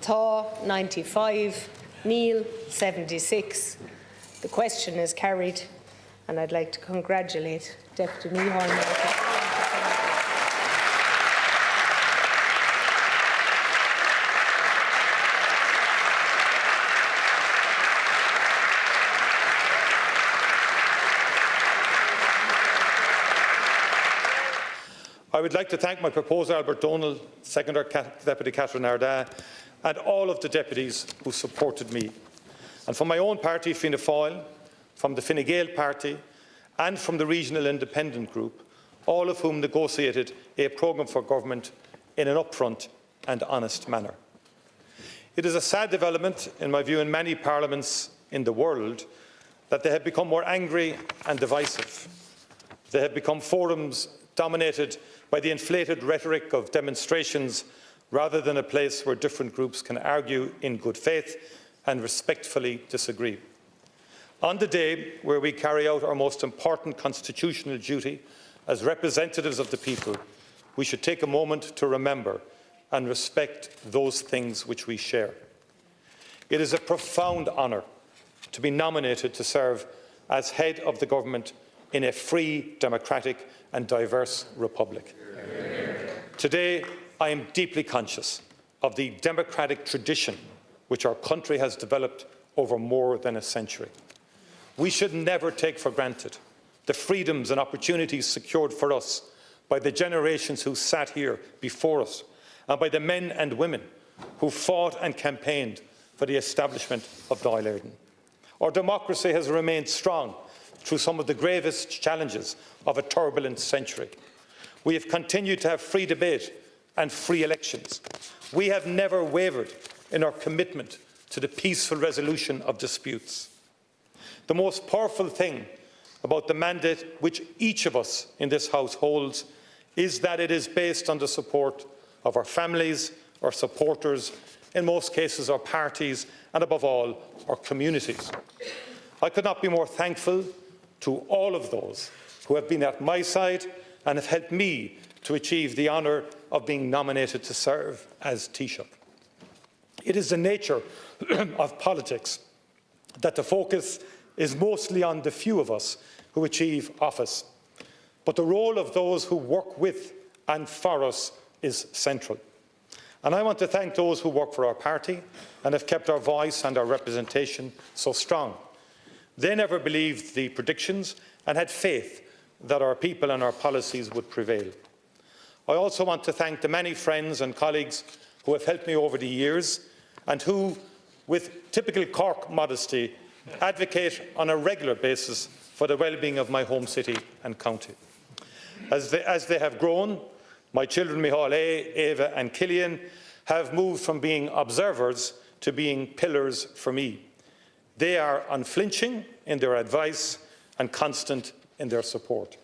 Tá 95, Neil 76. The question is carried, and I'd like to congratulate Deputy Micheál Martin. I would like to thank my proposer, Albert Donal, seconder, Deputy Catherine Ardagh, and all of the deputies who supported me. And from my own party, Fianna Fáil, from the Fine Gael party, and from the Regional Independent Group, all of whom negotiated a programme for government in an upfront and honest manner. It is a sad development, in my view, in many parliaments in the world, that they have become more angry and divisive. They have become forums dominated by the inflated rhetoric of demonstrations rather than a place where different groups can argue in good faith and respectfully disagree. On the day where we carry out our most important constitutional duty as representatives of the people, we should take a moment to remember and respect those things which we share. It is a profound honour to be nominated to serve as head of the government in a free, democratic and diverse republic. Today, I am deeply conscious of the democratic tradition which our country has developed over more than a century. We should never take for granted the freedoms and opportunities secured for us by the generations who sat here before us and by the men and women who fought and campaigned for the establishment of Dáil. Our democracy has remained strong through some of the gravest challenges of a turbulent century. We have continued to have free debate and free elections. We have never wavered in our commitment to the peaceful resolution of disputes. The most powerful thing about the mandate which each of us in this House holds is that it is based on the support of our families, our supporters, in most cases our parties, and above all, our communities. I could not be more thankful to all of those who have been at my side and have helped me to achieve the honour of being nominated to serve as Taoiseach. It is the nature of politics that the focus is mostly on the few of us who achieve office, but the role of those who work with and for us is central. And I want to thank those who work for our party and have kept our voice and our representation so strong. They never believed the predictions and had faith that our people and our policies would prevail. I also want to thank the many friends and colleagues who have helped me over the years and who, with typical Cork modesty, advocate on a regular basis for the well-being of my home city and county. As they have grown, my children Micheál Aodh, Aoibhe and Cillian have moved from being observers to being pillars for me. They are unflinching in their advice and constant in their support.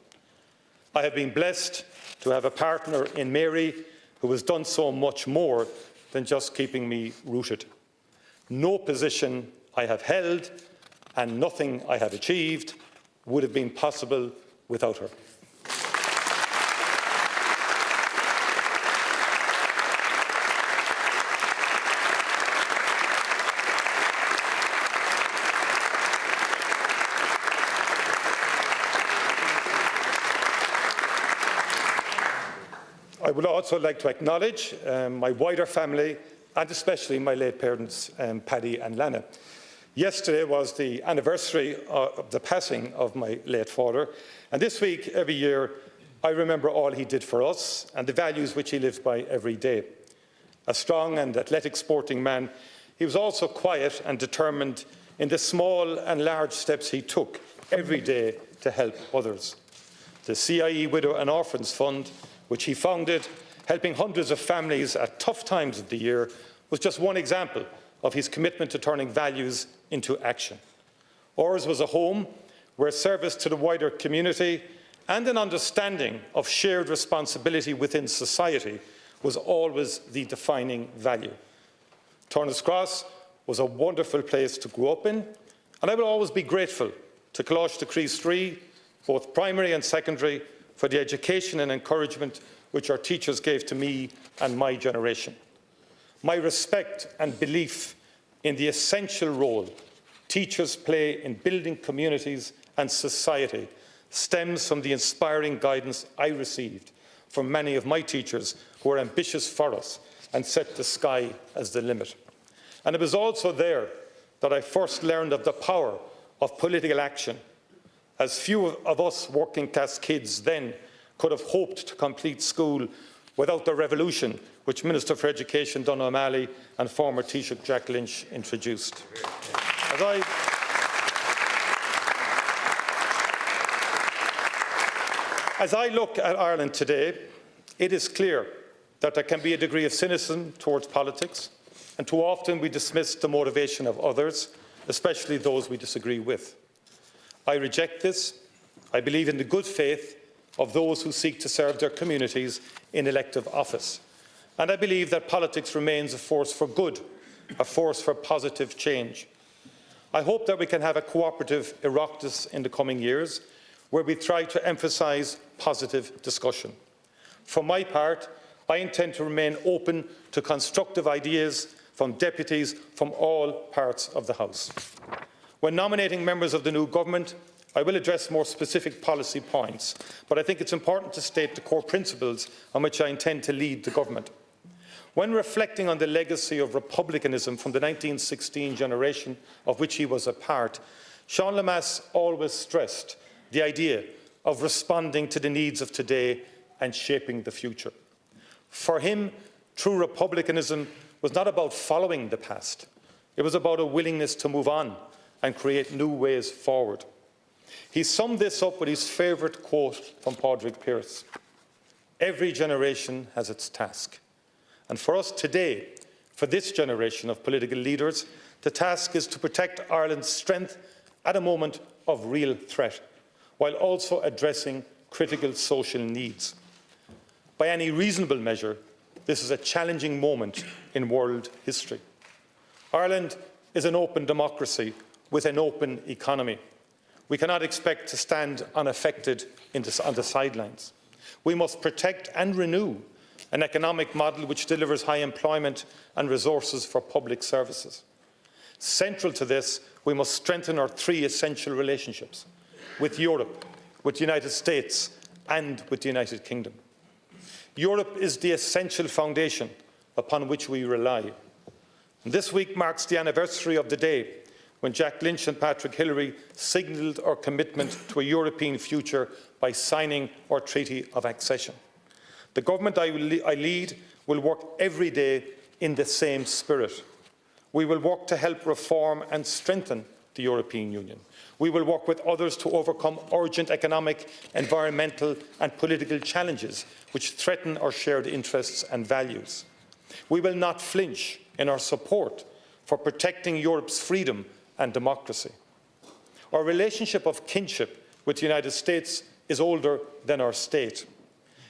I have been blessed to have a partner in Mary who has done so much more than just keeping me rooted. No position I have held and nothing I have achieved would have been possible without her. I would also like to acknowledge my wider family and especially my late parents, Paddy and Lana. Yesterday was the anniversary of the passing of my late father, and this week, every year, I remember all he did for us and the values which he lived by every day. A strong and athletic sporting man, he was also quiet and determined in the small and large steps he took every day to help others. The CIE Widow and Orphans Fund, which he founded, helping hundreds of families at tough times of the year, was just one example of his commitment to turning values into action. Ours was a home where service to the wider community and an understanding of shared responsibility within society was always the defining value. Turner's Cross was a wonderful place to grow up in, and I will always be grateful to Coláiste de Chríost, both primary and secondary, for the education and encouragement which our teachers gave to me and my generation. My respect and belief in the essential role teachers play in building communities and society stems from the inspiring guidance I received from many of my teachers who are ambitious for us and set the sky as the limit. And it was also there that I first learned of the power of political action, as few of us working-class kids then could have hoped to complete school without the revolution which Minister for Education Don O'Malley and former Taoiseach Jack Lynch introduced. As I look at Ireland today, it is clear that there can be a degree of cynicism towards politics, and too often we dismiss the motivation of others, especially those we disagree with. I reject this. I believe in the good faith of those who seek to serve their communities in elective office. And I believe that politics remains a force for good, a force for positive change. I hope that we can have a cooperative Oireachtas in the coming years, where we try to emphasise positive discussion. For my part, I intend to remain open to constructive ideas from deputies from all parts of the House. When nominating members of the new government, I will address more specific policy points, but I think it's important to state the core principles on which I intend to lead the government. When reflecting on the legacy of republicanism from the 1916 generation of which he was a part, Sean Lemass always stressed the idea of responding to the needs of today and shaping the future. For him, true republicanism was not about following the past. It was about a willingness to move on and create new ways forward. He summed this up with his favourite quote from Padraig Pearse: "Every generation has its task." And for us today, for this generation of political leaders, the task is to protect Ireland's strength at a moment of real threat, while also addressing critical social needs. By any reasonable measure, this is a challenging moment in world history. Ireland is an open democracy with an open economy. We cannot expect to stand unaffected on the sidelines. We must protect and renew an economic model which delivers high employment and resources for public services. Central to this, we must strengthen our three essential relationships: with Europe, with the United States, and with the United Kingdom. Europe is the essential foundation upon which we rely. And this week marks the anniversary of the day when Jack Lynch and Patrick Hillery signalled our commitment to a European future by signing our Treaty of Accession. The government I lead will work every day in the same spirit. We will work to help reform and strengthen the European Union. We will work with others to overcome urgent economic, environmental and political challenges which threaten our shared interests and values. We will not flinch in our support for protecting Europe's freedom and democracy. Our relationship of kinship with the United States is older than our state.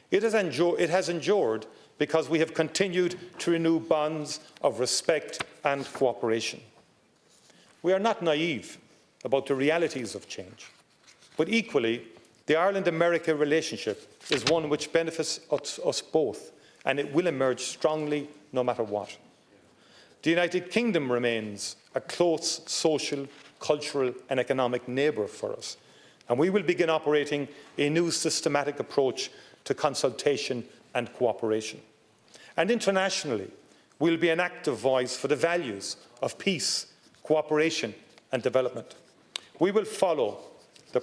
It has endured because we have continued to renew bonds of respect and cooperation. We are not naive about the realities of change, but equally, the Ireland-America relationship is one which benefits us both, and it will emerge strongly no matter what. The United Kingdom remains a close social, cultural and economic neighbour for us, and we will begin operating a new systematic approach to consultation and cooperation. And internationally, we will be an active voice for the values of peace, cooperation and development. We will follow the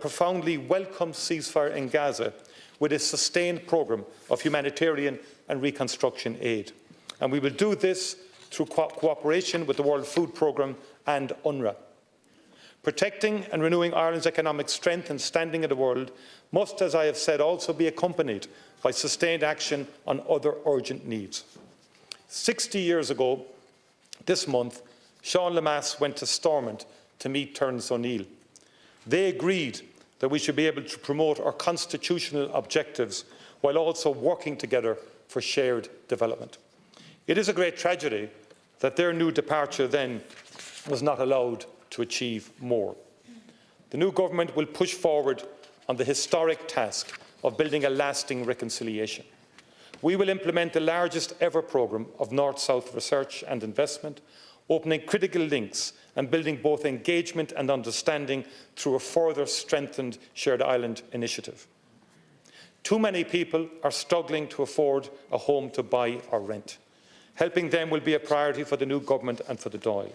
profoundly welcome ceasefire in Gaza with a sustained programme of humanitarian and reconstruction aid. And we will do this through cooperation with the World Food Programme and UNRWA. Protecting and renewing Ireland's economic strength and standing in the world must, as I have said, also be accompanied by sustained action on other urgent needs. 60 years ago, this month, Sean Lemass went to Stormont to meet Terence O'Neill. They agreed that we should be able to promote our constitutional objectives while also working together for shared development. It is a great tragedy that their new departure then was not allowed to achieve more. The new government will push forward on the historic task of building a lasting reconciliation. We will implement the largest ever programme of North-South research and investment, opening critical links and building both engagement and understanding through a further strengthened Shared Island initiative. Too many people are struggling to afford a home to buy or rent. Helping them will be a priority for the new government and for the Dáil.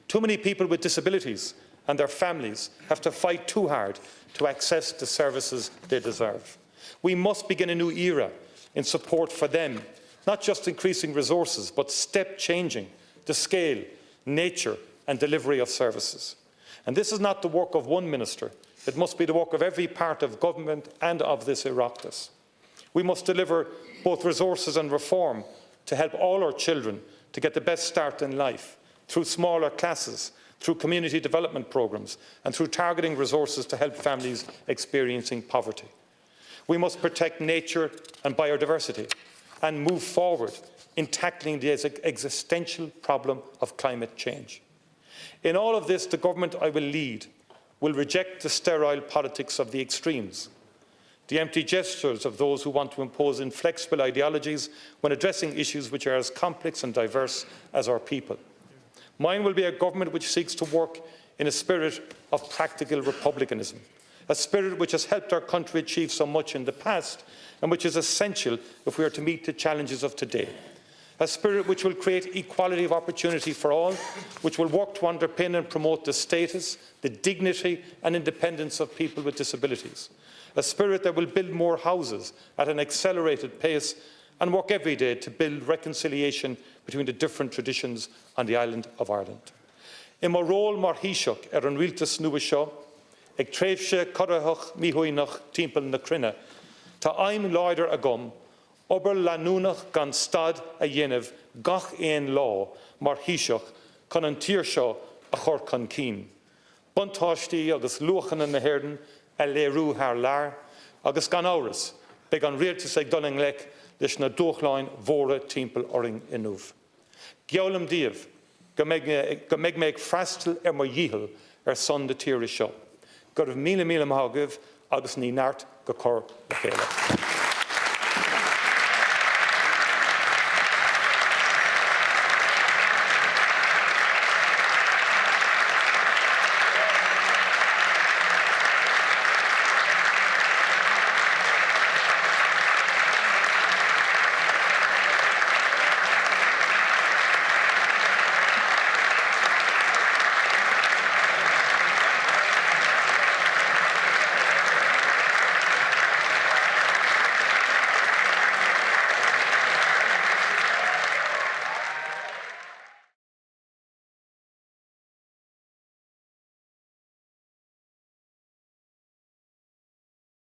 Too many people with disabilities and their families have to fight too hard to access the services they deserve. We must begin a new era in support for them, not just increasing resources, but step-changing the scale, nature and delivery of services. And this is not the work of one minister. It must be the work of every part of government and of this Oireachtas. We must deliver both resources and reform to help all our children to get the best start in life, through smaller classes, through community development programmes and through targeting resources to help families experiencing poverty. We must protect nature and biodiversity and move forward in tackling the existential problem of climate change. In all of this, the government I will lead will reject the sterile politics of the extremes, the empty gestures of those who want to impose inflexible ideologies when addressing issues which are as complex and diverse as our people. Mine will be a government which seeks to work in a spirit of practical republicanism, a spirit which has helped our country achieve so much in the past and which is essential if we are to meet the challenges of today. A spirit which will create equality of opportunity for all, which will work to underpin and promote the status, the dignity and independence of people with disabilities. A spirit that will build more houses at an accelerated pace and work every day to build reconciliation between the different traditions on the island of Ireland. In my role mar Taoiseach an rialtas nua seo, ag tréimhse codathach míhuainach timpeall na Crinne, tá ein láidir agam, obair leanúnach gan stad a dhéanamh gach éon lá mar Taoiseach chun an tír seo a chur chun cín. Buntáistí agus luachanna na hÉirden a léirú thar lear, agus gan Áras, beidh an rialtas ag dul an ghlaic leis na dúchláin mhóra timpeall oring inniu. Geollam díobh go mbeidh mé ag freastal ar mo dhíthal ar son de tíre seo. Go raibh míle mágah agus ní neart go cur le chéile.